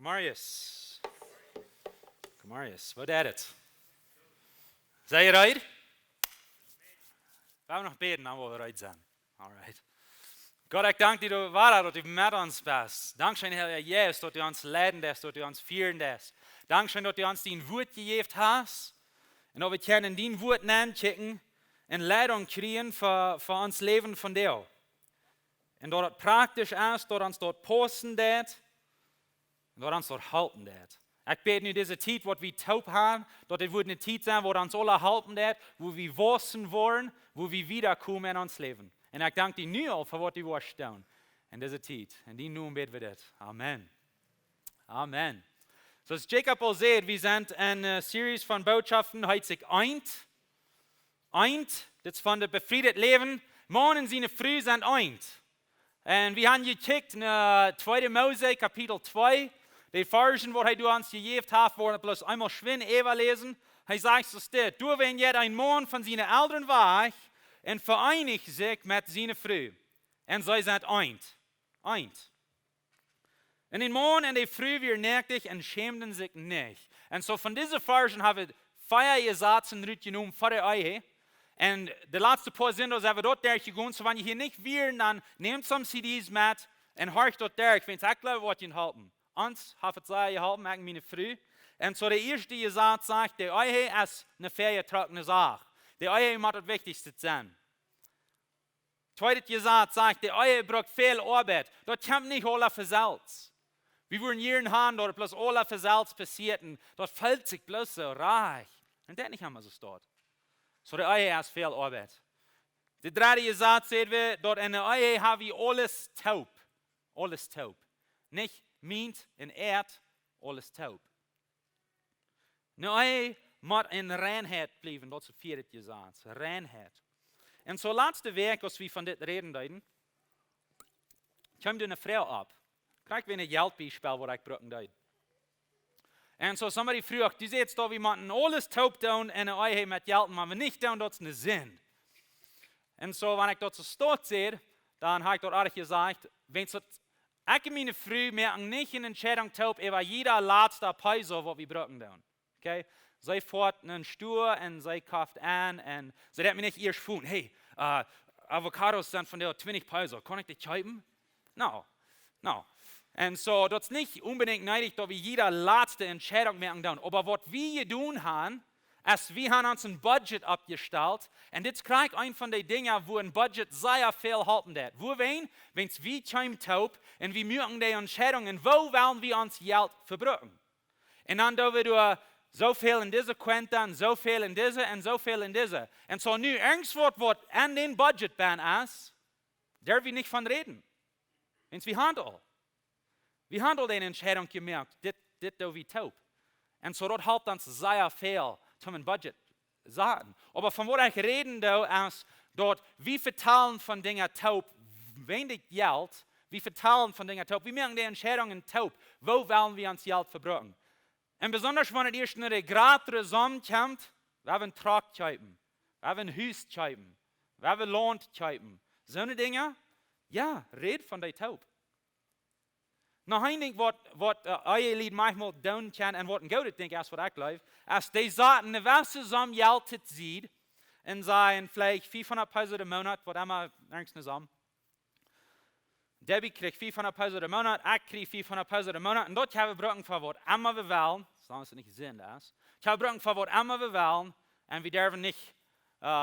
Marius. Marius, wat is het? Zijn je eruit? We gaan nog beten, dan we eruit zijn. Alright. Gott, ik dank dir, du Vater, dat du met ons bist. Dankschön, Herr Jesus, dat du ons leiden lässt, dat du ons führen lässt. Dankschön, dat du uns dein Wort gegeben hast. Und dat we können dein Wort nachchecken und Leitung kriegen für uns Leben von dir. Und dat het praktisch ist, dat uns dort posten dat. Und dat uns dort halten dat. Ik bid nu deze tijd wat we taub haben, dat het wordt een tijd zijn waar ons alle helpen dat, wo we wachsen worden, wo we wiederkomen in ons leven. En ik dank die nu al voor wat die was doen in deze tijd. En die noemen bidden we dit. Amen. Amen. Zoals Jacob al zei, we zijn in een series van boodschappen, heet zich Eent. Eent, dit is van het bevrijd leven. Morgen zijn früh zijn Eent. En we hebben gekeken naar 2. Mose, kapitel 2. Die Versen, wat hij door ons gegeven heeft, worden bloß einmal schwinn lezen. Hij zegt zo dit: Du wenn jet ein Mann von seinen Eltern weg und vereinigt sich mit seiner Frau. Und zij zijn eint. Eint. Und den Mann und die Frau wir nächtig und schämten sich nicht. Und so von diesen Versen haben wir 4 Sätze genommen für die Ehe. Und die letzte paar sind, dass wir dort durchgegangen. So wenn ihr hier nicht wären, dann nehmt some CDs mit und hört dort durch. Wenn es glaube, was ihr halten. Ons heeft het zij geholpen met mijn vrouw. En zo de eerste zaak zegt, de Ehe is een vergetrokkene zaak. De Ehe moet het wichtigste zijn. Tweede zaak zegt, de Ehe braucht veel arbeid. Dat komt niet alle vanzelf. We worden hier in hand, dat bloß alle vanzelf passiert. Dat fällt sich bloß so reich. En dat niet helemaal zo staat. Zo de Ehe is veel arbeid. De derde zaak zeggen we, dat in de Ehe hebben we alles taub. Alles taub. Niet meent en eert, alles taub. Nou, moet in reinheid blijven, dat is het vierde gezegd. Reinheid. En zo laatste week, als we van dit reden deiden, kwam er een vrouw op. Krijg weer een geldbeispiel wat ik gebruiken deed. En zo somebody vroeg, du zegt dat we moeten alles taub doen en een eigen met geld, maar we niet doen, dat is een zin. En zo, wanneer ik dat zo stoot zei, dan heb ik dat aardig gezegd, wens het ik en mijn vrouw merken niet een entscheiding taub over jeder laatste peso wat we gebruiken doen. Okay? Zij voert een stoel en zij kauft aan en zij denkt me niet eerst voelen, hey, avocados zijn van de 20 peso, kan ik die kopen? No. En zo, dat is niet unbedingt neidig dat we jeder laatste entscheiding merken doen. Maar wat we doen gaan, is we hebben ons een budget opgesteld. En dit is een van de dingen waar een budget zeer veel helpen dat. Waar wenn we zijn taub en we maken die entscheidungen, waar willen we ons geld verbruiken? En dan doen we door zoveel in deze kwenta, en zoveel in deze, en zoveel in deze. En zo nu ergens wat aan den budget ben is, daar we niet van reden. En we handelen. We handelen die entscheidung gemerkt, dit doen we taub. En zo dat helpt ons zeer veel. Zum ein Budget sagen. Aber von wo ich reden da ist, dort, wie verteilen von Dingen taub, wenig Geld, wie verteilen von Dingen taub, wie machen die Entscheidungen taub, wo wollen wir uns Geld verbrauchen? Und besonders, wenn es erst in der gerade Sonne kommt, wir haben Trakt kaufen, wir haben Haus kaufen, wir haben Land kaufen. So eine Dinge, ja, red von der taub. Nou, een ding wat Eierlied manchmal doen kan en wat een goede ding is wat ik geloof, is die zaten de welke som geld te zien en zijn vielleicht 500 peso de maand, wat immer ergens een som. Debbie kreeg 500 peso de maand, ik kreeg 500 peso de maand en dat gaan we gebruiken voor wat immer we willen, zolang het niet gezin is. Dat gaan we gebruiken voor wat immer we willen en we durven niet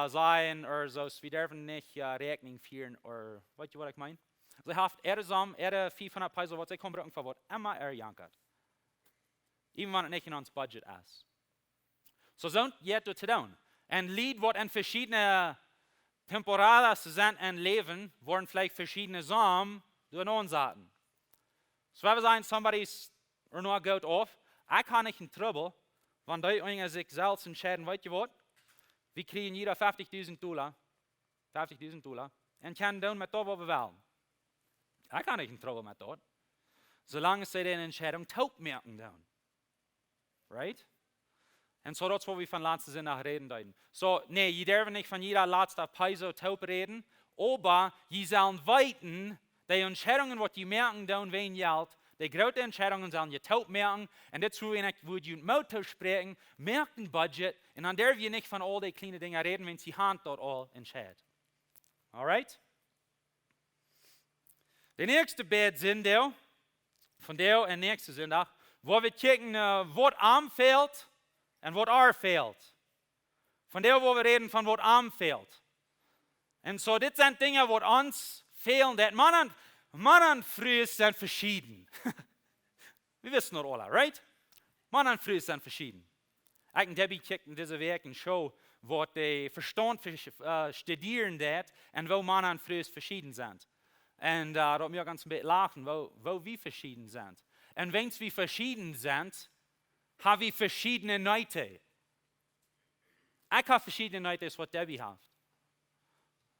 zijn, of zo, we durven niet rekening vieren, of weet je wat ik meen? Ze heeft som, 500 peso, wat zij kan gebruiken voor wat immer jankert. Even wanneer het niet in ons budget is. Zo je het te doen. En lied wordt in verschillende temporales zijn en leven, worden vielleicht verschillende som door ons zaten. So we zijn, somebody's er nog goed af, ik kan niet in trouble, want die jongen zich zelfs entscheiden, weet je wat? We krijgen jeder $50,000. $50,000. En kunnen doen met dat wat we willen. Ik kan niet in trouble met dat. Zolang ze de entscheidung taub merken doen. Right? En zo dat is wat we van laatste zin nach reden deuten. So, nee, je durft niet van jeder laatste peso taub reden, aber je zullen weten, die entscheidungen wat je merken doen wegen geld, Die großen Entscheidungen sollen getauft merken. Und dazu, wenn ich würde mit Motto sprechen, merkt ein Budget. Und dann dürfen wir nicht von all den kleinen Dingen reden, wenn sie Hand dort all entscheidet. Alright? Der nächste Bett sind der, von der und nächste sind auch, wo wir gucken, was am fehlt und was ar fehlt. Von der, wo wir reden, von was am fehlt. Und so, das sind Dinge, die uns fehlen. Mann und Frau sind verschieden. Wir wissen das alle, right? Mann und Frau sind verschieden. Ich und Debbie kickten diese Woche eine Show, wo die Verstand studieren das und wo Mann und Frau verschieden sind. Und da hat mir ganz ein bisschen lachen, wo wir verschieden sind. Und wenn wir verschieden sind, haben wir verschiedene Leute. Ich habe verschiedene Leute, was Debbie hat.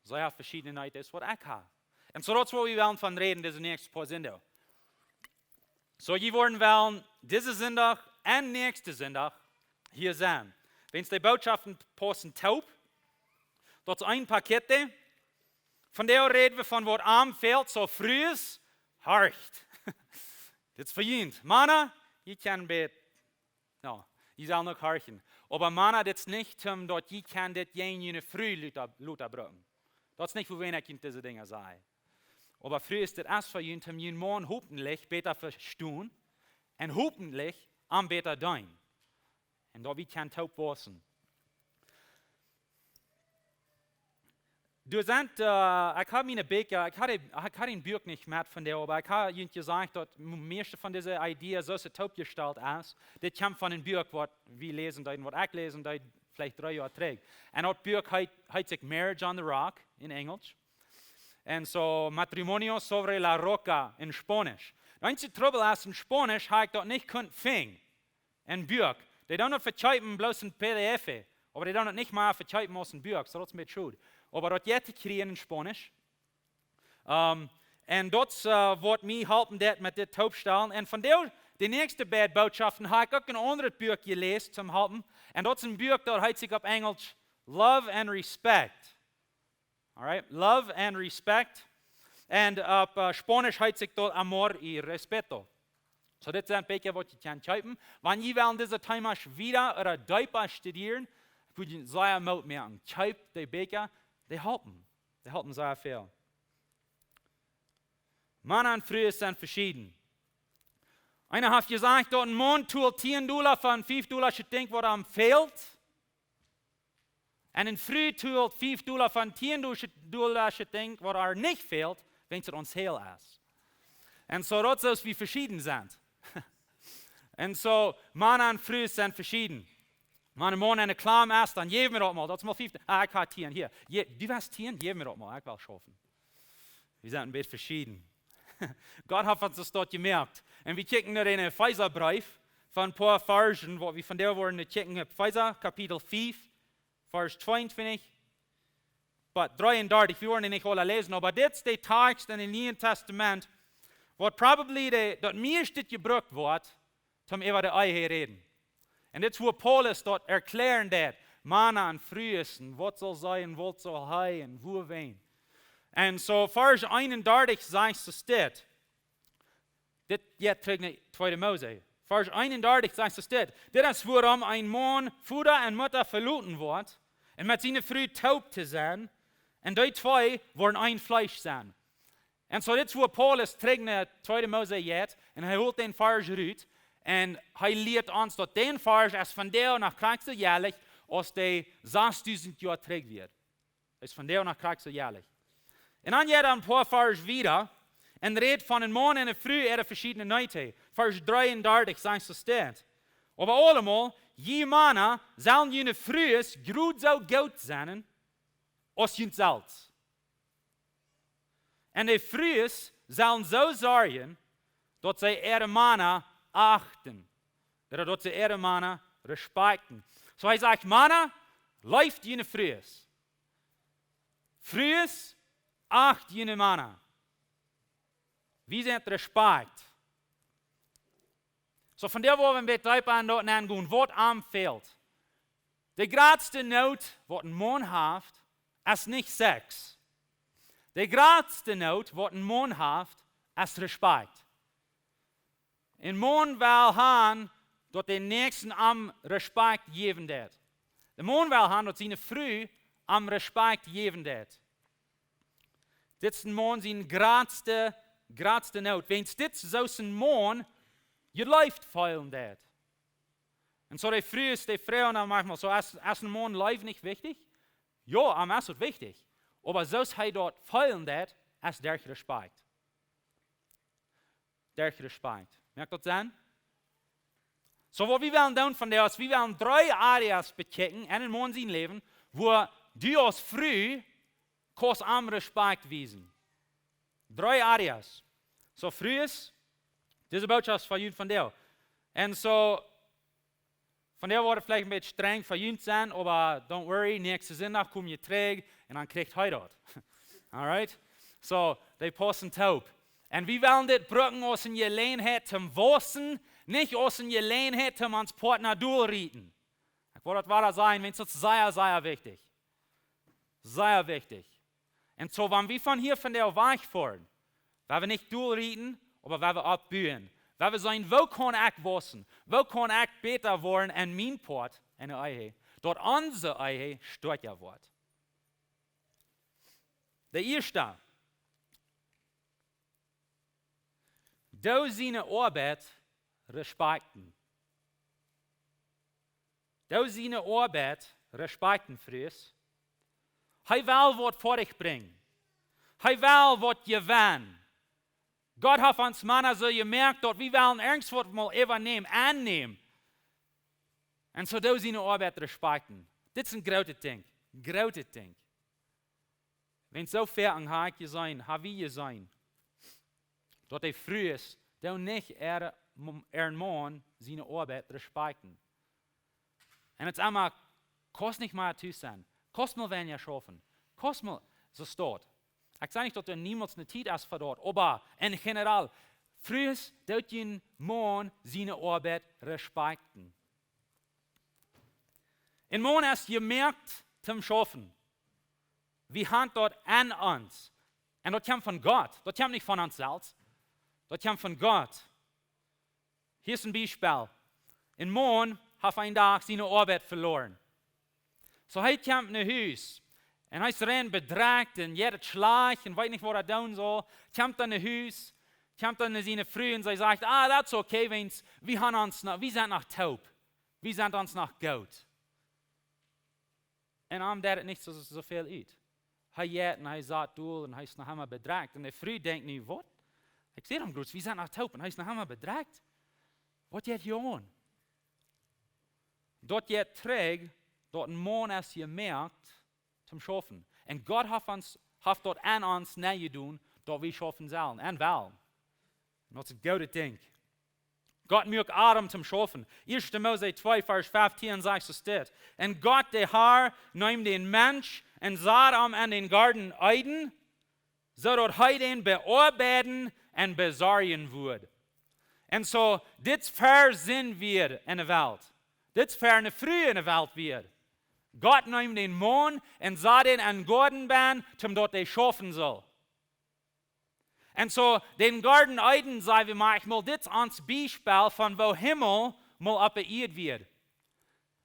Sie haben verschiedene Leute, was ich habe. Und so das, wo wir wollen von reden, das nächste paar Sonntag. So, wir wollen diese Sonntag und nächste Sonntag hier sein. Wenn es die Botschaften posten taub, dort ist ein Paket, von der reden wir von was am fehlt, so früh ist, horcht. Das ist verdient. Männer, ihr kann bet, no, ihr soll noch horchen. Aber Männer, das ist nicht, dort ihr kann das jene früh Luther brauchen. Das ist nicht, für wen ich diese Dinge sage. Aber früh ist das erst für ihn, jeden Morgen hoffentlich besser verstehen und hoffentlich am besser dein. Und da wir kann taub wissen. Du sagst, ich habe meine Bücher, ich hatte ein Buch nicht mehr von der, aber ich habe ihnen gesagt, dass die meiste von dieser Idee so taub gestellt ist. Das kommt von einem Buch, was wir lesen, was ich lesen, vielleicht 3 Jahre trägt. Und das Buch heißt sich Marriage on the Rock in Englisch. Und so Matrimonio sobre la Roca in Spanisch. Der einzige Trouble ist, in Spanisch habe ich dort nicht finden. Ein Buch. Die don't verzeiten bloß ein PDF. Aber die don't nicht mal verzeiten aus ein Buch. So das ist mit schuld. Aber dort jetzt kriegen in Spanisch. Und dort wird mir helfen, das mit der Taubstellen. Und von der, die nächste Botschaften habe ich auch ein anderes Buch gelesen zum Helfen. Und dort ist ein Buch, dort heißt sich auf Englisch Love and Respect. Alright, Love and Respect. Und auf Spanisch heißt sich dort Amor y Respeto. So, das sind Bücher, die ich kann schreiben. Wenn ihr während dieser Zeit wieder oder Deutsch studieren, würde ich sehr Mut merken. Schreibt die Bücher, die helfen. Die helfen sehr viel. Mann und Frau sind verschieden. Einer hat gesagt, dort ein Mann tut $10 von $5 denkt, was am fehlt. Und ein Frau tut $5 von $10 denkt, was nicht fehlt, wenn es uns heil ist. Und so, das ist, wie verschieden sind. Und so, Mann und Frau sind verschieden. Wenn ein Mann eine Klamm ist, dann geben wir das mal. Das ist mal 5. Ich habe 10 hier. Du hast 10, geben wir das mal. Ich will schaffen. Wir sind ein bisschen verschieden. Gott hat uns das dort gemerkt. Und wir kicken in den Epheserbrief von ein paar Versen, wo wir von der wurden kicken. Epheser, Kapitel 5, Vers 22. Aber 33, wir wollen nicht alle lesen, aber das ist der Text in dem Neuen Testament, wo probably das meiste gebraucht wird, um über die Ehe reden. Und das, wo Paulus dort erklären, dass Mann und Frau und was soll sein, was soll sein, wo wen. Und so, Vers 31 sagt es das. Das jetzt trägt nicht 2. Mose. Vers 31 sagt es das. Das ist, warum ein Mann Vater und Mutter verlassen wird und mit seiner Frau taub zu sein. Und die zwei wollen ein Fleisch sein. Und so, das, wo Paulus trägt nicht 2. Mose jetzt und er holt den Vers raus. Und er lehrt uns, dass den Vers erst von der nach kriegst du jährlich, aus der 6000 Jahre trägt wird. Das ist von der nach kriegst du jährlich. Und dann geht er ein paar Vers wieder und redet von einem Mann und einer Frau verschiedene Leute. Vers 33 sagt es das. Aber allemal, je Männer sollen jene Früh gut so gut sein, als jene selbst. Und die Früh sollen so sorgen, dass sie ihre Männer achten. Oder dass sie ihre Männer respekten. So er sagt, Männer, läuft jene Früh. Früh acht jene Männer. Wie sind Respekt? So von der, wo wir mit Leuten dort angehen, was am fehlt. Die größte Not, was ein Mann hat, ist nicht Sex. Die größte Not, was ein Mann hat, ist Respekt. En man wil gaan dat de nächsten am respect geven dat. De man wil gaan dat zijn vrouw am respect geven dat. Dit is een man zijn grootste nood. Wens dit zo zijn man, je leeft feilen dat. En zo die vrouw dan manchmal so, als een man leeft niet wichtig? Ja, am is het wichtig. Aber zoals hij dat feilen dat, is der respect. Der respect. Merkt dat dan? So, wat we willen doen van is, we willen 3 areas bekijken in een man zijn leven, waar du als vrouw kost am respect wezen. 3 areas. So, vrouw is, deze boodschap van jullie van jou. En zo, van jou wordt het vielleicht een beetje streng voor jullie zijn, aber don't worry, nächste zondag kom je terug en dan krijgt hij dat. Alright? So, die passen taub. En we willen dit brücken aus in gelegenheid zum Wassen, nicht aus in gelegenheid zum ans Partner durchrieten. Ich wollte das weiter sagen, wenn es sehr wichtig. Sehr wichtig. Und so, wenn wir von hier von der Weg fahren, weil wir nicht durchrieten, aber weil wir abbühen. Weil wir sagen, wo kann ich wassen? Wo kann ich besser werden in mein Part, in der Ehe? Dort unsere Ehe stört ja wird. Der erste. Du seine Arbeit respekten. Du seine Arbeit respekten, Fries. Hij wil wat voor dich brengen. Hij wil wat gewinnen. Gott hat uns Männer so gemerkt, dass wir wollen irgendwas mal übernehmen, annehmen. Und so du seine Arbeit respekten. Das ist ein großes Ding. Großes Ding. Wenn es so fair an Haake sein, haben wir sein. Dat hij früh ist, der nicht Mann seine Arbeit respekten. Und jetzt einmal, kost nicht mal zu sein. Kost mal wenn ihr schaffen. Kost mal, so steht. Ich sage nicht, dass niemals eine Zeit ist für dort, aber in general, früh ist, dass ein Mann seine Arbeit respekten. Ein Mann ist gemerkt zum Schaffen. Wir haben dort an uns. Und das kommt von Gott. Das kommt nicht von uns selbst. Das kommt von Gott. Hier ist ein Beispiel. Ein Mann hat einen Tag seine Arbeit verloren. So er kommt nach Haus. Und er ist rein bedrängt und jeder schlägt und weiß nicht, was er tun soll. Kommt dann nach Haus, kommt dann seine Frau und sie sagt, das ist okay, wir sind noch taub. Wir sind uns noch gut. Und am der nicht so viel uit. Er jet und er sagt durch und er ist noch einmal bedrängt. Und die Frau denkt nu, was? Ich sehe ihm groß, wir sind noch taub und er ist noch einmal bedrängt. Was geht hier an? Dort geht träg, dort ein Mann ist gemerkt, zum Schaffen. Und Gott hat dort an uns näher tun, dass wir schaffen sollen und wollen. Das ist ein gutes Ding. Gott mögt Adam zum Schaffen. 1. Mose 2, Vers 15 sagt es dort. Und Gott, der Herr, nahm den Mensch und sah ihm in den Garten Eden, so dass er den bearbeiten und besorgen würde. Und so, das Versinn wird in der Welt. Das für eine Früh in der Welt wird. Gott nahm den Mann und sah den an Garten ban, zum dort er schaffen soll. Und so, den Garten Eden, sagen wir manchmal, das ist ein Beispiel von wo Himmel mal appariert wird.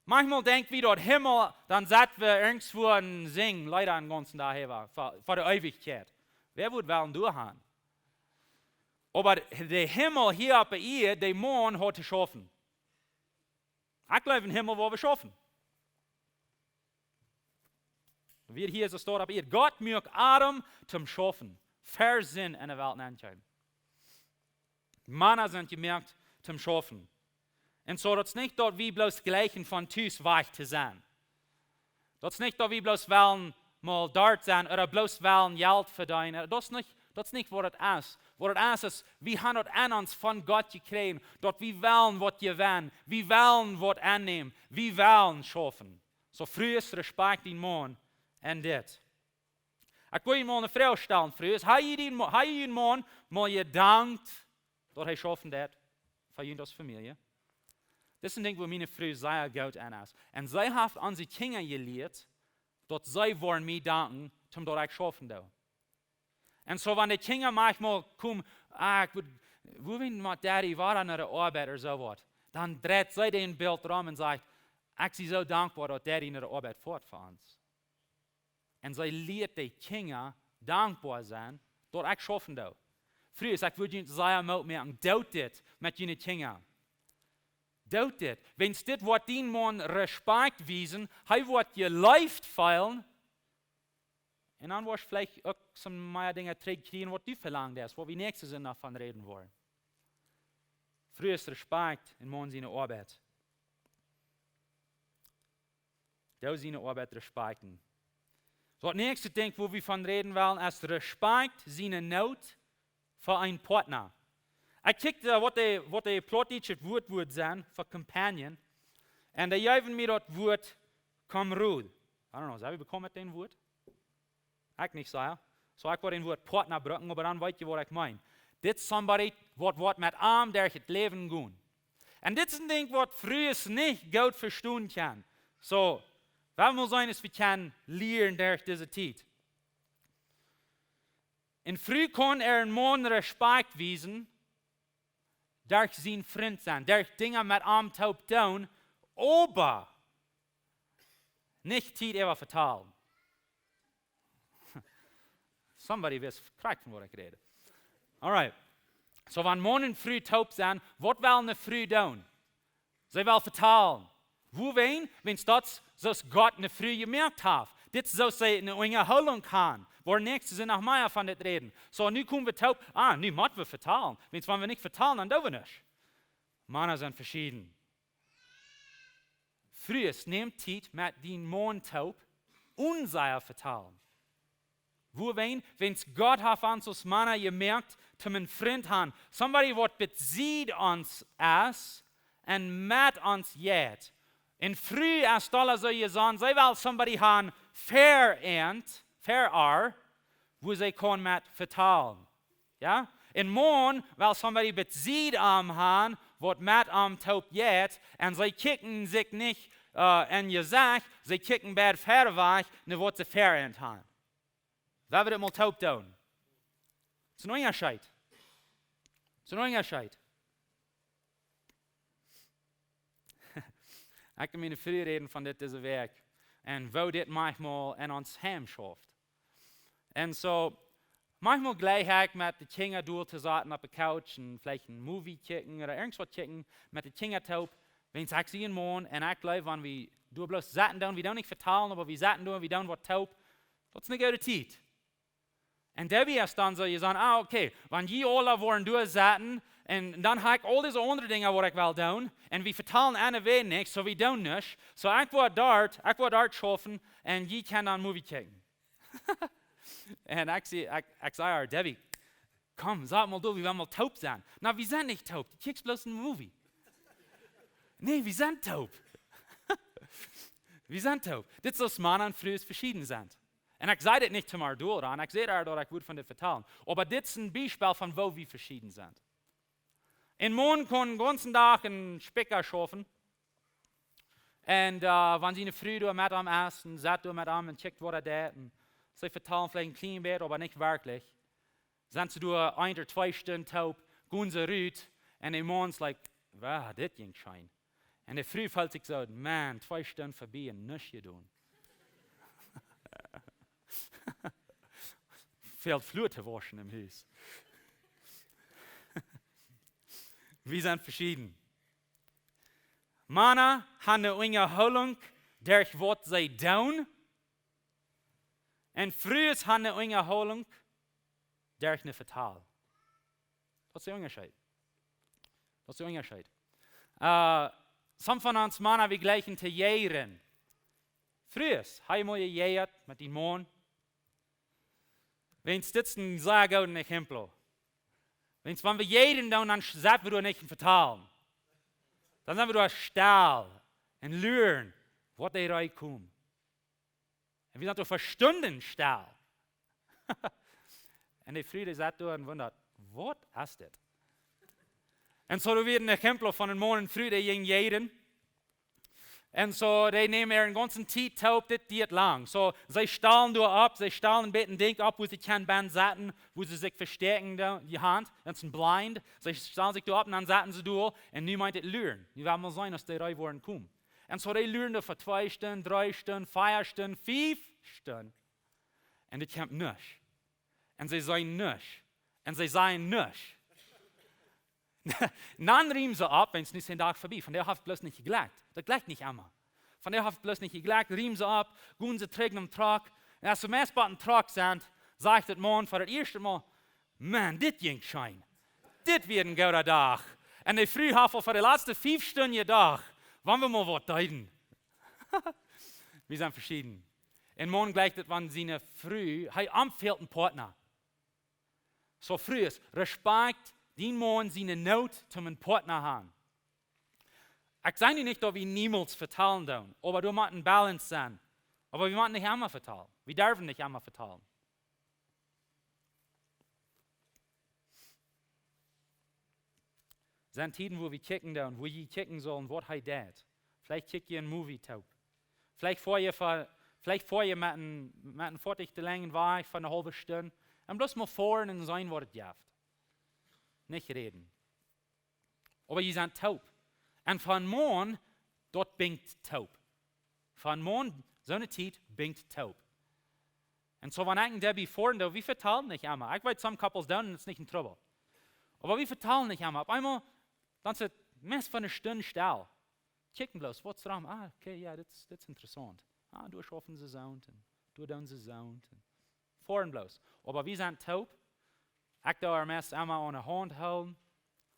Manchmal denken wir, dort Himmel, dann sagt wir irgendwo ein Singen, leider den ganzen Tag war, für die Ewigkeit. Wer würde wollen durchhauen? Aber der Himmel hier appariert, der Mann hat zu schaffen. Ich glaube in den Himmel, wo wir schaffen. Wir hier so steht appariert, Gott mögt Adam zum Schaffen. Versinn in der Welt entscheiden. Männer sind gemerkt zum Schaffen. Und so, das ist nicht dort, wie bloß gleichen von Tüß weich zu sein. Das ist nicht dort, wie bloß wollen mal dort sein oder bloß wollen Geld verdienen. Das ist nicht, was das ist. Was das ist, wir haben das an uns von Gott gekriegt, dort wir wollen, was gewinnen, wir wollen, was annehmen, wir wollen schaffen. So früh ist Respekt in Mann und das. Ich will Ihnen mal eine Frage stellen, früher. Hat jeden Mann mal gedankt, dass er schaffen wird für ihn als Familie? Das ist ein Ding, wo meine Frau sehr gut an ist. Und sie hat an sie Kinder gelehrt, dass sie wollen mir danken, dass ich schaffen will. Und so, wenn die Kinder manchmal kommen, wo wenn Daddy war an der Arbeit oder so was, dann dreht sie den Bild rum und sagt, ich bin so dankbar, dass Daddy in der Arbeit fort für uns. Und sie lehrt die Kinder dankbar sein, dass ich schaffen darf. Früher ich würde ich sagen, merken, tut das mit ihren Kindern. Tut das. Wenn es das, was den Mann Respekt wiesen, er wird geleift fallen, und dann wirst du vielleicht auch so mehr Dinge kriegen, was du verlangt hast, wo wir nächstes Mal davon reden wollen. Früher ist Respekt in Mann seine Arbeit. Da seine Arbeit respekten. So, das nächste Ding, wo wir von reden wollen, ist Respekt, seine Not für einen Partner. Ich kickte, was die plottische Wort wird sein für Companion. Und da geben mir das Wort Kamrud. I don't know, habe ich bekommen den Wort? Ich nicht sagen. So, ich wollte den Wort Partner brücken, aber dann weißt ihr, was ich meine. Das ist somebody, was mit arm durch das Leben gehen. Und das ist ein Ding, was früher nicht gut verstehen kann. So, was muss sein, dass wir können lernen durch diese Zeit. Und früh kann einen Mann Respekt wiesen, durch sein Freund sein, durch Dinge mit ihm zu tun, aber nicht Zeit ever vertalen. Somebody wird kriegt von was ich rede. Alright. So, wenn Mann früh taub sind, was wollen sie früh tun? Sie wollen vertalen. Wo wenn es das, so Gott eine früh gemerkt hat. Das so sie eine Erholung kann. Wo nächstes sind noch mehr von das reden. So, nu kommen wir taub. Nu müssen wir vertalen. Wenn wir nicht vertalen, dann tun wir nicht. Männer sind verschieden. Früher nimmt Zeit mit den Mann taub und sie vertalen. Wo wenn es Gott hat uns als Männer gemerkt, zu einem Freund haben, somebody what bezieht uns as und mit uns jet. Und früh als alle so gesagt, sie will somebody haben, fair wo sie kann mit vertalen. Ja? In morgen will somebody bezieht haben, was mit taub jet, und sie kicken sich nicht in ihr Sack, sie kicken bad fair weg, ne was sie fair haben. Wer wird mal taub tun? Das ist ein Unterschied. Das ist ein Unterschied. Ich kann mir früher reden von diesem Werk und wo das manchmal in uns Heim schafft. Und so, manchmal gleich ich mit den Kindern durchzusaten auf der Couch und vielleicht ein Movie kicken oder irgendwas kicken mit den Kindern taub. Wenn ich sie in morgen und ich glaube, wenn wir bloß satten tun, wir nicht vertalen, aber wir satten tun, wir tun was taub, das ist eine gute Zeit. Und Debbie ist dann so, ihr sagt, okay, wenn die alle wollen durchsaten, und dann habe ich all diese anderen Dinge, die ich will tun, und wir vertalen eine Weg nicht, so wir tun nicht. So ich will dort schaffen, und die kann dann Movie kicken. Und ich sage, Debbie, komm, sag mal du, wir wollen mal taub sein. Na, wir sind nicht taub, du kickst bloß einen Movie. Nee, wir sind taub. Wir sind taub. Das ist, was Männer und Frauen verschieden sind. Und ich sage das nicht zum Ardol an, ich sehe da, dass ich würde von dir vertellen. Aber das ist ein Beispiel von wo wir verschieden sind. In Mond kann den ganzen Tag einen Spicker schaffen. Und wenn sie eine Früh mit ihm essen, sagt mit ihm und checkt, was tut. Und sie vertellen vielleicht ein kleines Bett, aber nicht wirklich. Sind sie durch 1 oder 2 Stunden taub, gehen sie raus. Und der Mann ist like, wow, das ging schein. Und der Früh fällt sich so, man, 2 Stunden vorbei und nichts getan. Fehlt Flur zu waschen im Haus. Wir sind verschieden. Männer haben eine Erholung durch was sie tun. Und Frauen haben eine Erholung durch eine Vertal. Das ist der Unterschied. Das ist der Unterschied. Some von uns Männer, wir gleichen zu jähren. Früher haben wir gejährt mit den Mann. Wenn es das ein sehr gutes Exempel. Wenn wir jeden tun, dann sind wir nicht vertalen. Dann sind wir durch Stahl und lernen, was die reinkommen. Und wir sind durch Stunden Stahl. Und die Friede sagt und wundert, was ist das? Und so wird ein Exempel von einem Mann und Früh, der gegen jeden. Und so, die nehmen ihren ganzen Taub, das geht lang. So, sie stahlen da ab, sie stahlen ein bisschen Ding ab, wo sie kein Band satten, wo sie sich verstärken, die Hand, das ist ein Blind. Sie stahlen sich da ab und dann satten sie da und niemand meint es lüren. Die werden mal sein, dass die drei Wochen kommen. Und so, die lüren da für 2 Stunden, 3 Stunden, 4 Stunden, 5 Stunden. Und das kommt nicht. Und sie sagen nicht. Und sie sagen nicht. Dann riemen sie ab, wenn es nicht den Tag vorbei. Von der hat bloß nicht geglaubt. Das gleicht nicht einmal. Von der hat bloß nicht geglaubt, riemen sie ab, gehen sie trägen am Truck. Und als sie meist bei dem Truck sind, sagt das Mann für das erste Mal, man, das ging schein. Das wird ein guter Tag. Und die früh haben für die letzten 5 Stunden gedacht, wollen wir mal was deuten. Wir sind verschieden. Und morgen gleicht das, wenn sie früh, am fehlten Partner. So früh ist Respekt, den Mann seine Not zum einen Partner haben. Ich sage nicht, dass wir niemals verteilen dürfen, aber du musst ein Balance sein. Aber wir müssen nicht immer verteilen. Wir dürfen nicht immer verteilen. Es sind Tiden, wo wir kicken dürfen, wo wir kicken sollen, was er tut. Vielleicht kickt ihr einen Movie-Taub. Vielleicht vor ihr mit einem fortig langen Weg von einer halben Stunde. Und bloß mal vorn und sein, was es gibt. Nicht reden. Aber ihr seid taub. Und von morgen, dort bingt taub. Von morgen, so eine Zeit, bingt taub. Und so, wenn ich Debbie vorn da, wir verteilen nicht einmal. Ich weiß, some couples down und es ist nicht in Trouble. Aber wir verteilen nicht einmal. Auf einmal, dann ist es meist von einer Stunde still. Kicken bloß, was dran? Okay, ja, das ist interessant. Du schaffen sie Sound, und du dann sie Sound. Vorn bloß. Aber wir sind taub. Ich da meist einmal an der Hand halten,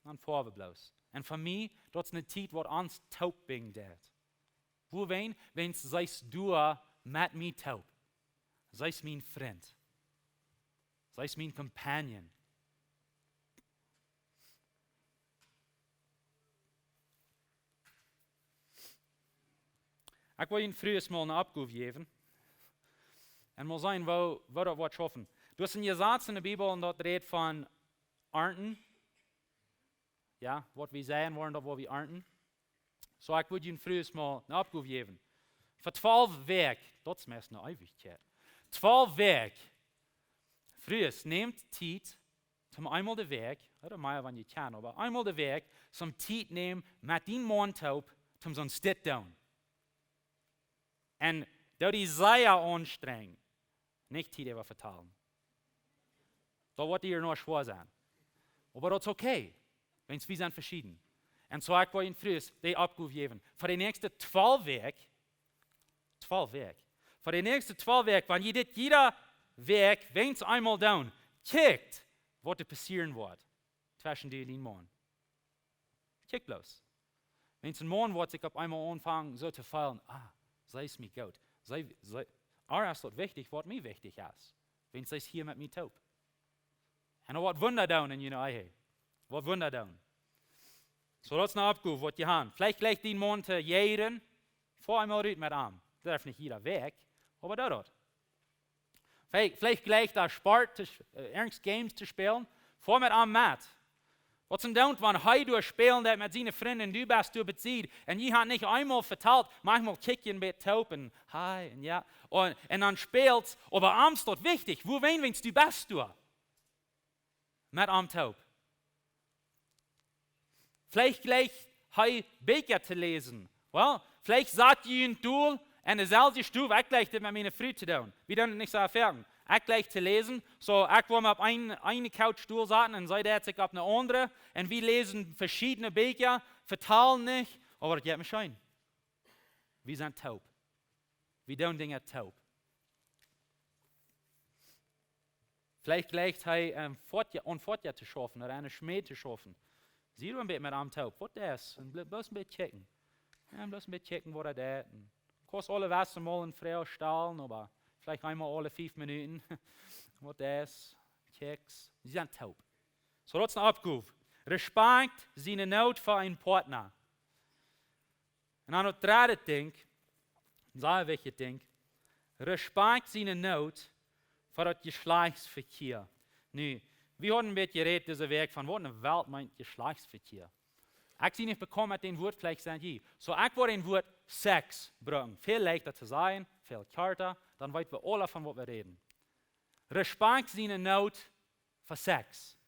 dann fahren wir bloß. Und für mich, das ist eine Zeit, wo uns taub bin. Wo wenn es seist du mit mir taub. Seist mein Freund. Seist mein Companion. Ich will Ihnen früher mal einen Abruf geben. Und mal sehen, wo das was schaffen. Du hast einen Satz in der Bibel und dort redet von Ernten. Ja, was wir sehen wollen, wo wir ernten. So, ich würde Ihnen früher mal einen Abruf geben. Für 12 Werk, das ist meist eine Ewigkeit. 12 Werk. Früher, nehmt Zeit, zum einmal der Werk, oder mal, wenn ihr kann, aber einmal der Werk, zum Zeit nehmen, mit den Mondtaub, zum so ein Stitt down. Und da die sehr anstrengend, nicht Zeit aber vertalen. Da wird ihr noch schwer sein. Aber das ist okay, wenn wir sind verschieden. Und so ich will Ihnen früher die Abruf geben. Für die nächsten 12 Werk, für die nächsten 12 Werk, wenn jeder Werk, wenn es einmal down, kickt, was passieren wird, zwischen die und den Mann. Kick bloß. Wenn es ein Mann wird, sich auf einmal anfangen, so zu fallen, sei es mir gut. Ist das wichtig, was mir wichtig ist. Wenn es hier mit mir taub. Und was Wunder down in you Ehe. Was Wunder down. So, das ist eine Abruf, was ihr habt. Vielleicht gleich den Mann zu jeden, vor einmal rüt mit Arm. Das darf nicht jeder weg, aber da dort. Vielleicht gleich da Sport, irgendwelche Games zu spielen, vor mit Arm mit. Was zum Dank, wenn hij durch spielen, dat mit seinen Freunden, du bist, du bezieht, und je hat nicht einmal vertalt, manchmal kicken mit taub und hi, und ja, und dann spielst, aber abends dort wichtig, wo wen du bist du? Mit am taub. Vielleicht gleich hij Beker zu lesen. Well, vielleicht sagt ihr ein Tool, und derselbe Stufe, ich gleich das mit meiner Frau zu tun. Wir dürfen nicht so erfahren. Ich gleich zu lesen, so ich will auf eine Couchstuhl sitzen und sie hat sich auf eine andere und wir lesen verschiedene Bücher, verteilen nicht, aber das geht mir schön. Wir sind taub. Wir tun Dinge taub. Vielleicht gleich Fortjahr zu schaffen oder eine Schmäh zu schaffen. Sieh du ein bisschen mit einem taub, was das? Und bloß ein bisschen checken. Ja, bloß ein bisschen checken, wo er das ist. Kostet alle Wasser mal in Frau stahlen, aber vielleicht einmal alle 5 Minuten. Was das? Keks. Sie sind taub. So, das ist ein Abruf. Respekt seine Not für einen Partner. Und dann noch dritte Ding, sehr wichtig Ding, Respekt seine Not für das Geschlechtsverkehr. Nu, wir haben ein bisschen geredet, diese Weg von, was in der Welt meint Geschlechtsverkehr? Ich sie nicht bekommen mit den Wort gleich sein je. So ich wollte den Wort Sex bringen. Viel leichter zu sein, viel kürzer, dann weit wir alle von was wir reden. Respekt seine Not für Sex.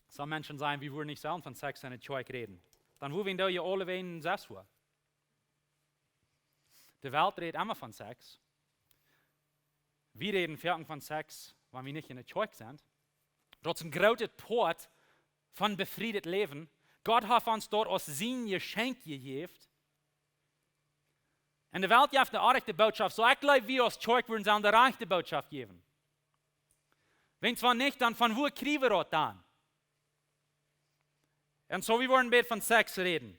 So Menschen sagen, wir würden nicht selten von Sex in der Kirche reden. Dann würden wir ja alle wegen Sex war. Die Welt redet immer von Sex. Wir reden viel von Sex, wenn wir nicht in der Kirche sind. Dort ist ein großer Port von befriedet Leben. Gott hat uns dort aus sein Geschenk gegeben. Und die Welt gibt eine rechte Botschaft. So ich glaube, wir als Kirche würden uns eine rechte Botschaft geben. Wenn zwar nicht, dann von wo kriegen wir das dann? Und so, wir wollen von Sex reden.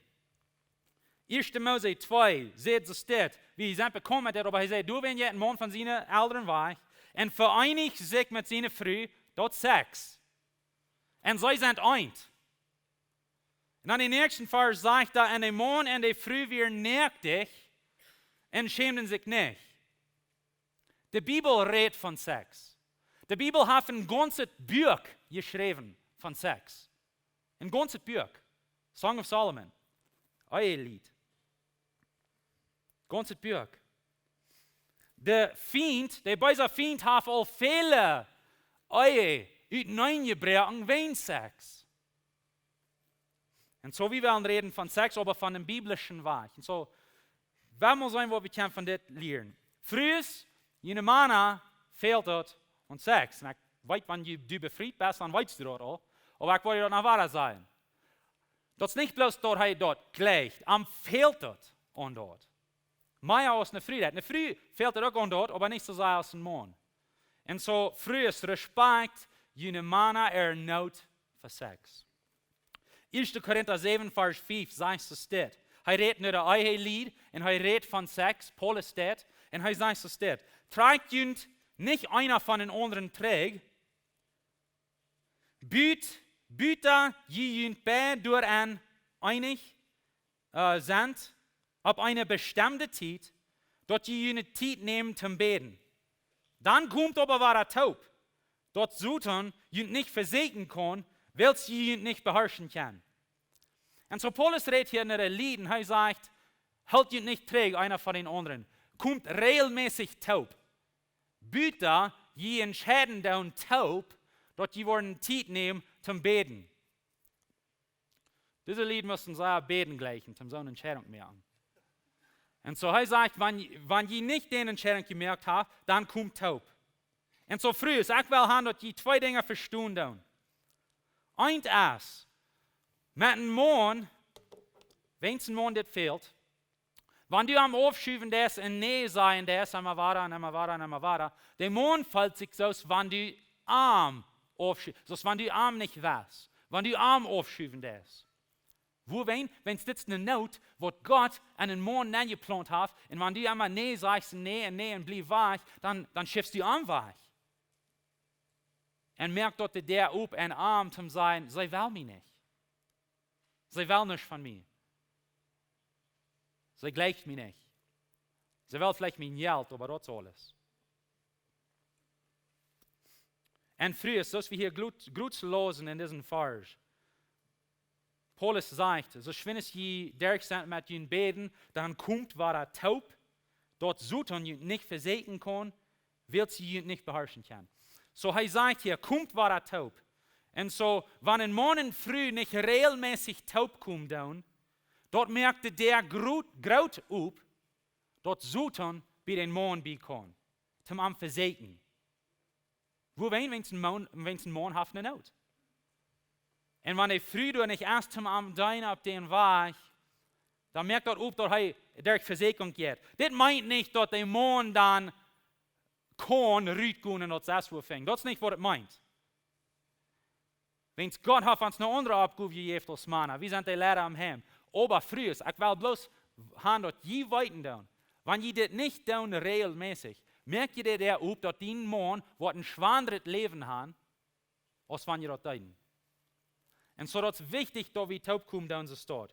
1. Mose 2, seht es steht, wie er bekommen hat, aber er sagt, du, wenn jetzt ein Mann von seinen Eltern war und vereinigt sich mit seiner Frau, dort Sex. Und sie sind eint. Und dann im nächsten Vers sagt er, und der Mann und die Frau werden nackt und schämen sich nicht. Die Bibel redet von Sex. Die Bibel hat ein ganzes Buch geschrieben von Sex. Ein ganzes Buch. Song of Solomon. Euer Lied. Ganzes Buch. Der Feind, der böse Feind hat all viele Ehe hineingebracht wegen Sex. Und so wie wir reden von Sex, aber von dem biblischen Weg. Und so, wer muss sein, wo wir können von das lernen. Früher, jene Männer fehlt dort und Sex. Und ich weiß, wenn du befreit bist, dann weißt du das auch. Aber ich wollte dort noch wahr sein. Das ist nicht bloß dort gleich, am fehlt dort und dort. Mehr als eine Früh. Eine Früh fehlt dort auch und dort, aber nicht so sehr als ein Mann. Und so früh ist Respekt, jene Männer Not für Sex. 1. Korinther 7, Vers 5 sagt es steht. Er redet nicht ein Lied und er redet von Sex, Paulus steht, und er sagt es steht. Trägt nicht einer von den anderen trägt, Büter jünt beide durch ein einig sind, ab eine bestimmte Zeit, dort jünt Zeit nehmen zum Beten. Dann kommt aber war er taub, dort Satan jünt nicht versägen kann, weil sie jünt nicht beherrschen kann. Und so Paulus redet hier in der Lied und er sagt, halt jünt nicht träge einer von den anderen, kommt regelmäßig taub. Büter je entscheiden down taub, dort die wollen Zeit nehmen zum Beten. Diese Lied müssen sehr beten gleichen, zum so eine Entscheidung merken. Und so er sagt, wenn je nicht den Entscheidung gemerkt habt, dann kommt taub. Und so früh ist, ich will haben, dass die zwei Dinge verstehen tun. Eins ist, mit einem Mann, wenn es ein Mann das fehlt, wenn du am Aufschieben des in Nähe sein des, einmal weiter, der Mann fällt sich so, wenn du Arm aufschieben, so wenn du Arm nicht weißt, wenn du Arm aufschieben des. Wo wenn es jetzt eine Not, wo Gott einen Mann geplant hat, und wenn du einmal Nähe sagst, Nähe und bleib weich, dann schiffst du Arm weich. Und merkt dort der ob ein Arm zum sein, sie will mich nicht. Sie will nicht von mir. Sie gleicht mir nicht. Sie will vielleicht mein Geld, aber das alles. Und früher, das wir hier gut zu lesen in diesem Vers. Paulus sagt, so wenn es je derg sind mit ihnen beten, dann kommt, war er taub, dort Satan nicht versägen kann, wird sie ihn nicht beherrschen kann. So er sagt hier, kommt, war er taub. Und so, wenn ein Mann früh nicht regelmäßig taub kommt, dort merkte der graut up, dort Satan bei den Mann bekommen, zum am versägen. Wo wenn es ein Mann hat eine Not. Und wenn er früh nicht erst zum am dein auf den Weg, dann merkt dort up, dort der Versägung geht. Das meint nicht, dass der Mann dann kann rütgehen und das wo fängt. Das ist nicht, was es meint. Wenn Gott hat uns eine andere Abgabe gegeben als Männer, wir sind die Lehrer am Heim. Aber früher, ich will bloß haben, dass je weiten tun. Wenn ihr das nicht tun regelmäßig, merkt ihr der up, dass die Mann, der ein schwaneres Leben hat, als wenn ihr das tun. Und so ist es wichtig, dass wir taub kommen, da uns dort.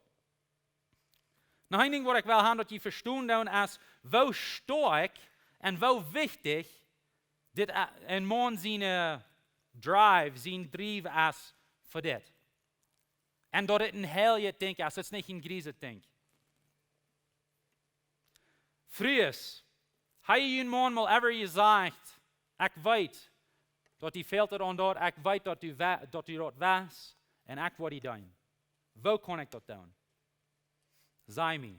Noch ein Ding, was ich will haben, dass ihr verstehen, ist, wie stark und wie wichtig ein Mann seine Drive, sein Drive ist für das. En dat het een heilig ding is, het is niet een griezig ding. Vroeger, heb je een man mal ever gezegd, ik weet dat die Fält er aan dat, ik weet dat u dat was, en ik wil die doen. Hoe kan ik dat doen? Zeg me.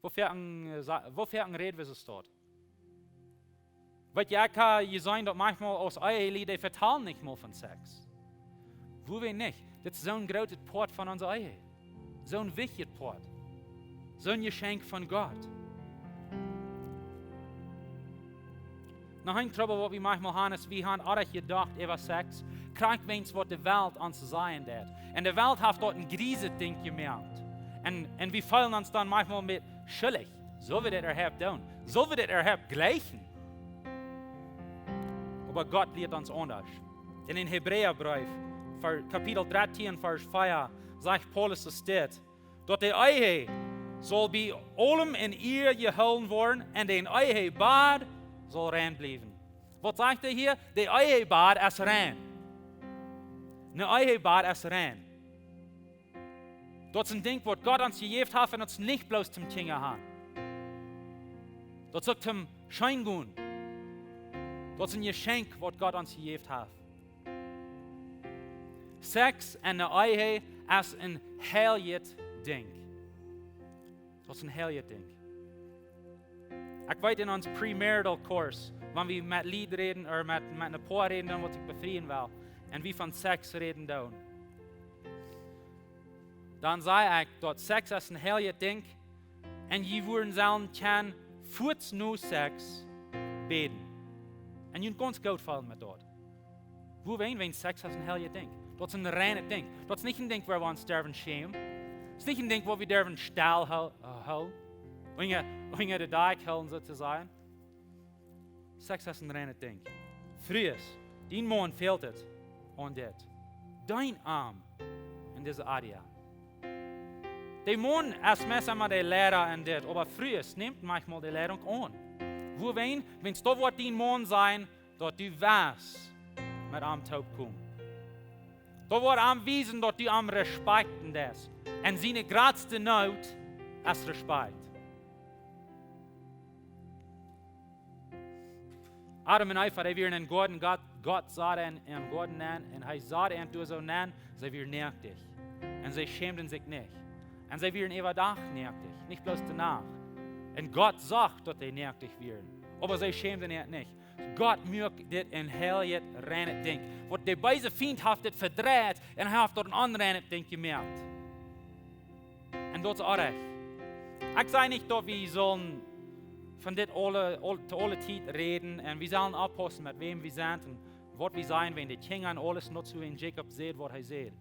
Wofür een reden is dat? Weet je, ik kan je zijn dat manchmal als eigen lieden vertalen niet meer van seks. Hoe weet niet? Dit is zo'n grote poort van onze eigen. Zo'n wichtig poort. Zo'n geschenk van God. Nog een trouble wat we manchmal hebben is, we hebben altijd gedacht over seks. Krijg wens wat de wereld ons zeggen deed. En de wereld heeft dort een grieze ding gemerkt. En we fühlen uns dann manchmal mit schuldig. So wie das erhebt doen. So wie das erhebt gleichen. Aber Gott lehrt uns anders. In den Hebräerbrief, Kapitel 13, Vers 4, sagt Paulus es steht, dat de eigen soll bij allem in ihr gehouden worden en de eigen bad soll rein blijven. Wat zegt hij hier? De eigen bad is rein. De eigen bad is rein. Dat is een ding wat God ons gegeven heeft en ons niet bloos zum Tingen haben. Dat is ook zum Schein gaan. Dat is een geschenk wat God ons gegeven heeft. Seks en de eigen is een heilig ding. Dat is een heilig ding. Ik weet in ons premarital course, wanneer we met lied reden, of met een paar reden doen wat ik bevrienden wil, en wie van seks reden doen. Dan zei ik dat seks is een heilig ding, en je worden zelden kan voets no seks beden. En je kunt goed vallen met dat. Hoe weet seks is een heilig ding? Dat is een reine ding. Dat is niet een ding waar we ons durven schamen. Het is niet een ding waar we durven stil houden. Wanneer de dag houden, zo te zeggen. Seks is een reine ding. Vroeger, die man fehlt het aan dit. Dein arm in deze area. Die man is meestal de leraar en dit, maar vroeger neemt manchmal de leiding aan. Hoe weet, wenn es da wordt die man zijn, dat du was met am taub komt. Da wordt aanwijzen dat du am respecten des. En zijn grootste nood is respect. Adam en Eva, die waren in Gordon, God zag en Gordon aan, en hij zag en toen zo aan, zij waren nerdig. En zij schämden zich niet. En zij waren even dag nerdig, niet bloos danach. En God zag dat zij nerdig waren. Maar zij schämden zich niet. God maakt dit een heilig, reine ding. Want de beide vriend heeft dit verdraaid en hij heeft door een onreine ding gemerkt. En dat is erg. Ik zei niet dat we zullen van dit alle tijd reden en we zullen oppassen met wem we zijn en wat we zijn, wenn de Kinder en alles not zo in Jacob zegt wat hij zegt.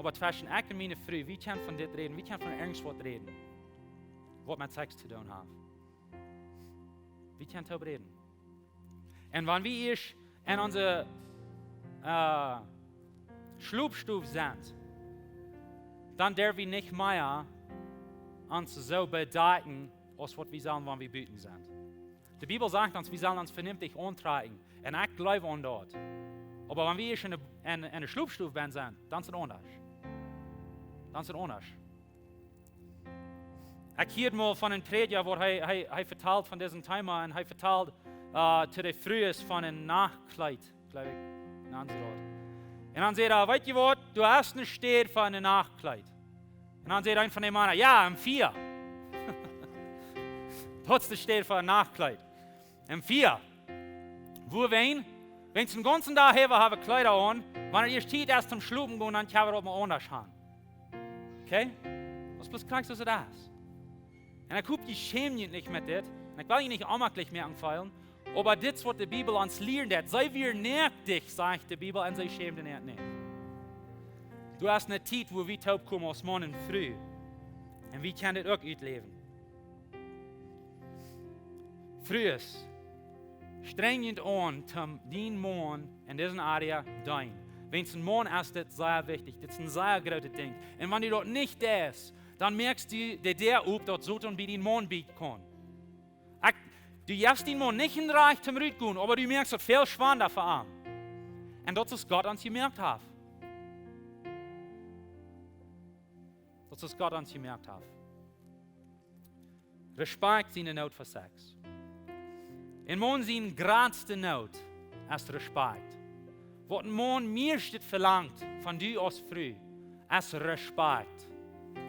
Maar tussen ik en mijn vrouw, wie kan van dit reden, wie kan van ergens wat reden, wat met seks te doen heeft. Wie kan het reden? En wanneer we eerst in onze sloopstoel zijn, dan durven we niet meer ons zo bedenken als wat we zijn wanneer we buiten zijn. De Bibel zegt ons, we zullen ons vernünftig aantreten. En ik geloof aan dat. Maar wanneer we eerst in de sloopstoel zijn, dan is het anders. Dan is het anders. Ik hoorde mal van een prediger waar hij vertelt van deze thema en hij vertelt te de vrouwen van een nachtkleid, geloof ik. En dan zei hij, weet je wat, du hast een steed van een nachtkleid. En dan zei een van de mannen, ja, een 4. Dat is de steed van een nachtkleid. Een 4. Wo wen? Wenn ze een ganzen dag hebben kleider aan, wanneer je tijd is zum slopen gaan, dan gaan we op een anders gaan. Oké? Was bloß krijg zoals het is. En ik hoop, je schämt je niet met dit. En ik wil je niet onmakkelijk meer aanvallen. Maar dit is wat de Bibel ons leert. Zij weer nerdig, zegt de Bibel, en zij schämden het niet. Du hast een tijd waar we taub komen als man en vrouw. En wie kan dit ook uitleven? Vroeger, strengend aan, om die man in deze area dein. Wenn es ein Mann ist, das ist sehr wichtig. Das ist ein sehr großes Ding. Und wenn du dort nicht ist, dann merkst du, der ob dort so bei den Mann bieten kann. Du hast den Mann nicht in Reich zum Rücken, aber du merkst, dass viel Schwan dafür an. Und das ist Gott uns gemerkt hat. was Gott uns gemerkt hat. Respekt zijn nood voor seks. En man zijn grootste nood is respect. Wat man meest verlangt van du als vrouw, is respect.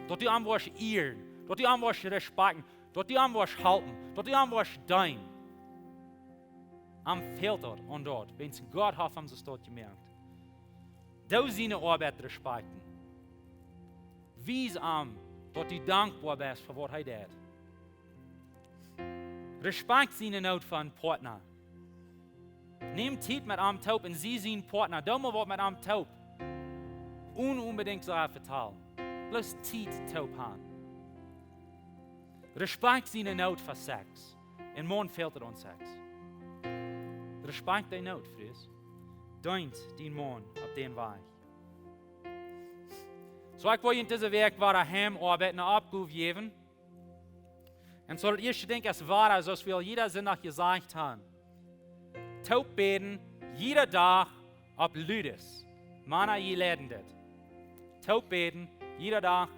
Dat du aan was eeren, dat du aan was respecten, dat du aan was helpen, dat du aan was dienen. Am fehlt dat en dat, wens God heeft hem zo gemerkt. Du zijn arbeid respecten. Wees am, dat du dankbaar bent voor wat hij deed. Respect zijn nood van een partner. Neem tijd met hem taub en zie zijn partner. Doe maar wat met hem taub. Unbedingt zou vertellen. Bloß tijd taub aan. Respect zijn nood voor seks. En morgen fehlt het aan seks. Respect die nood, vriends. Deint die morgen op den weg. So ik wil je in deze week waar hem arbeiten opgeven. En zo het eerste ding is waar, zoals we al jeder zondag gezegd hebben. Taub beten, jeder dag op Ludes. Mannen, je leren dit. Taub beten, jeder dag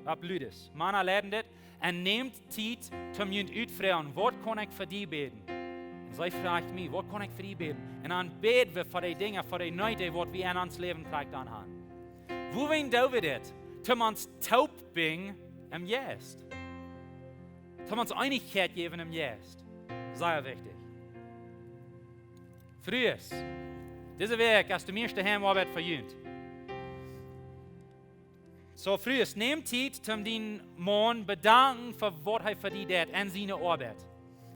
op Ludes. Mannen leren dit. En neemt tijd om je uitvragen, wat kan ik voor die beten? En zij vraagt mij, wat kan ik voor die beten? En dan beten we voor die dingen, voor die nooit wat we in ons leven krijgen dan hebben. Hoe doen we dit? Om ons taub bingen im Jest. Om ons einigheid geven im Jest. Sehr wichtig. Frühes, deze week is de meeste heimarbeit verjunt. So frühes, neem tijd om die man bedanken voor wat hij voor die deed en zijn arbeid.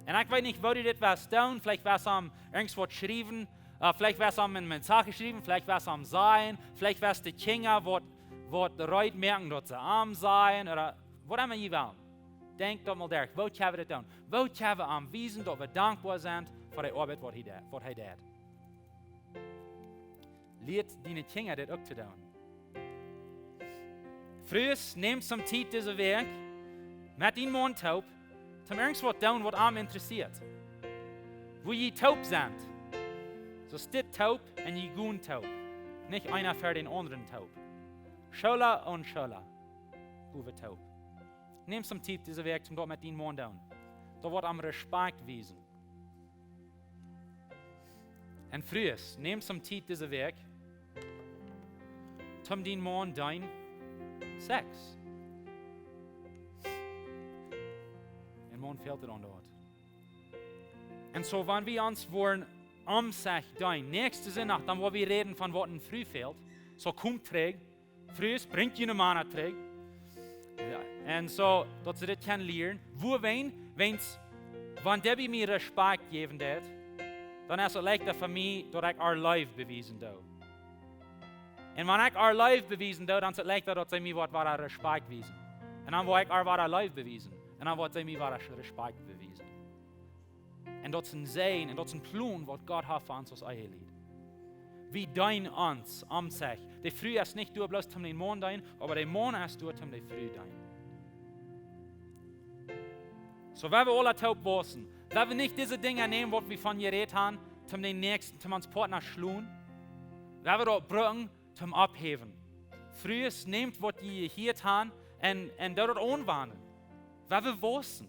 En ik weet niet, wat hij dit was doen, vielleicht was hem irgendwas wat schrijven, vielleicht was hem een mensage geschreven, vielleicht was hem zijn, vielleicht was de Kinder wat de Leute merken dat ze arm zijn, oder wat immer je wil. Denk dat mal derg, wat hebben we dit doen? Wat hebben we aanwijzen dat we dankbaar zijn voor de arbeid wat hij deed. Leert die Kinder dit ook te doen. Frühes, neem some tijd deze week met die man taub, om ergens wat doen wat hem interesseert. Wo je taub zijn. So stit taub en je goen taub. Niet einer für den anderen taub. Schola und schola. Hoe taub. Neem some tijd deze week om dat met die man te doen. Dat wordt am respect wezen. En frühes, neem some tijd deze week om die man te Sex. En morgen fehlt het aan dat. En zo, wanneer we ons worden omzeg doen, nächste zondag, dan willen we reden van wat een früh fehlt. Zo komt terug, früh brengt je een man terug. Ja. En zo, dat ze dit kunnen leren. Wo wens, wanneer we mij respect geven dat, dan is het leichter voor mij dat ik haar life bewijzen doe. En wanneer ik haar life bewijzen doe, dan is het leichter dat zij mij wat waar respect bewijzen. En dan wil ik haar waar life bewijzen. En dan wil zij mij waar respect bewijzen. En dat is een zijn, en dat is een plan wat God heeft voor ons als eigen lied. We dienen ons om zich. De vrouw is niet door bloos om de man dienen, maar de man is door om de vrouw dienen. So, wenn wir alle taub wissen, wenn wir nicht diese Dinge nehmen, was wir von geredet haben, zum den nächsten, zum uns Partner schluen, wenn wir dort brücken, zum abheben. Frühes nehmt, was ihr hier haben, und dort anwenden. Wenn wir wissen,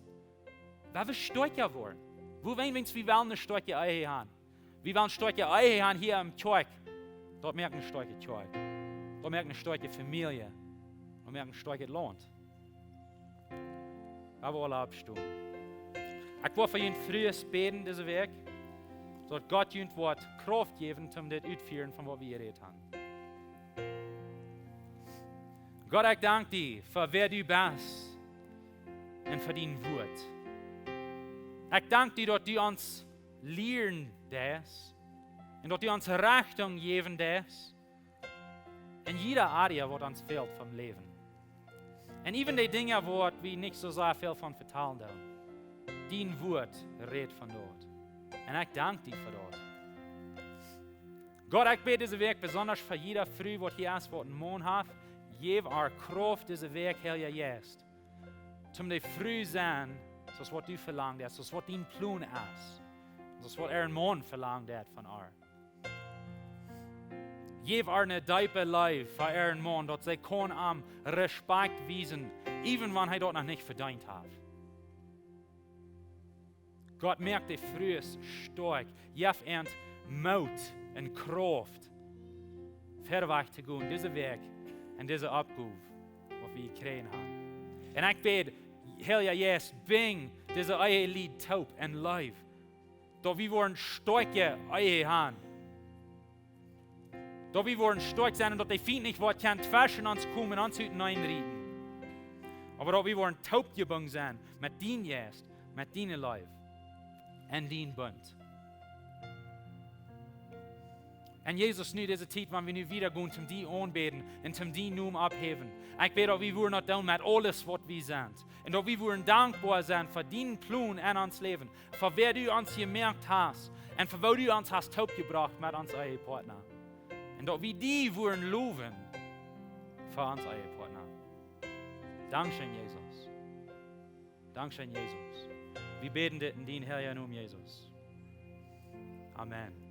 wenn wir stärker wollen. Wo wollen wir wollen eine starke Ehe haben? Wir wollen eine starke Ehe haben hier im Kirch. Dort merken eine starke Kirch. Dort merken eine starke Familie. Dort merken ein starkes Land. Wir wollen alle abstehen. Ich will für ihn frühes beten diese Weg, dass Gott uns Wort Kraft geben, um das auszuführen, von was wir geredet haben. Gott, ich danke dir für wer du bist und für dein Wort. Ich danke dir, dass du uns lehren das und dass du uns Richtung geben das in jeder Area, was uns fehlt vom Leben. Und even die Dinge, wo wir nicht so sehr viel von vertellen dürfen. Dein Wort redet von dort. Und ich danke dir für dort. Gott, ich bete diese Weg besonders für jeder Früh, was hier ist, was einen Mond hat. Gib our Kraft diese Weg, Herr, jetzt. Zum die Früh sein, so was du verlangt hast, so was dein Plan ist. So was ein Mond verlangt hat von euch. geef haar een diepe lijf voor haar man, dat zij kon am respect wiesen, even wanneer hij dat nog niet verdiend heeft. Gott merkt die frühes stark, jef Eent Maut en Kraft, verder weg te gaan, deze werk en deze opgave, wat we gekregen hebben. En ik bid, heel ja, yes, bing, deze eigen lied taub en live, dat we worden sterke eigen haben. Dat we worden stark zijn en dat die Fält nicht wat kan twischen ons komen en ons hineinreden. Aber dat we worden taub gebunden zijn met dien Geest, met dien lijf en dien Bund. En Jezus, nu deze tijd, wanneer we nu wieder gaan, zum die aanbeden en zum die noem opheven. Ik weet dat we worden not doen met alles wat we zijn. En dat we worden dankbaar zijn voor dien plan in ons leven. Voor wer du ons gemerkt hast. En voor wat du ons hast taub gebracht met ons eigen partner. En dat we die worden loven voor ons eigen partner. Dankzij Jezus. Dankzij Jezus. We beten dit in dien Herrn Naam Jezus. Amen.